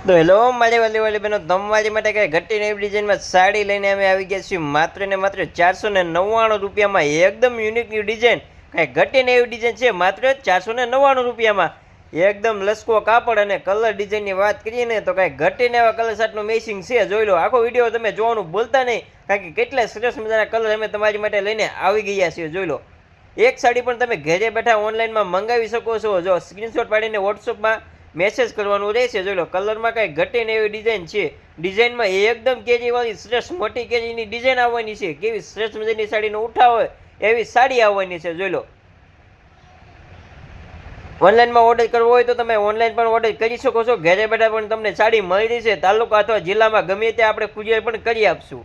તો હેલો મારી વાલી બહેનો, તમારી માટે કઈ ઘટીને એવી ડિઝાઇનમાં સાડી લઈને અમે આવી ગયા છીએ માત્ર ને માત્ર 499 રૂપિયામાં. એકદમ યુનિક ડિઝાઇન, કઈ ઘટીને એવી ડિઝાઇન છે માત્ર 499 રૂપિયામાં. એકદમ લસકો કાપડ અને કલર ડિઝાઇનની વાત કરીએ ને તો કઈ ઘટીને એવા કલર સાટનું મેચિંગ છે. જોઈ લો, આખો વિડીયો તમે જોવાનું ભૂલતા નહીં, કારણ કે કેટલા સરસ મજાના કલર અમે તમારી માટે લઈને આવી ગયા છીએ. જોઈ લો, એક સાડી પણ તમે ઘરે બેઠા ઓનલાઈનમાં મંગાવી શકો છો. જો સ્ક્રીનશોટ પાડીને વોટ્સઅપમાં મેસેજ કરવાનું રહેશે. જોઈ લો, કલરમાં કાંઈ ઘટે ને એવી ડિઝાઇન છે. ડિઝાઇનમાં એકદમ કેરીવાળી સરસ મોટી કેરીની ડિઝાઇન આવવાની છે. કેવી સરસ મજાની સાડીનો ઉઠાવ હોય એવી સાડી આવવાની છે. જોઈ લો, ઓનલાઈનમાં ઓર્ડર કરવો હોય તો તમે ઓનલાઈન પણ ઓર્ડર કરી શકો છો. ઘરે બેઠા પણ તમને સાડી મળી રહેશે. તાલુકા અથવા જિલ્લામાં ગમે ત્યાં આપણે કુરિયર પણ કરી આપશું.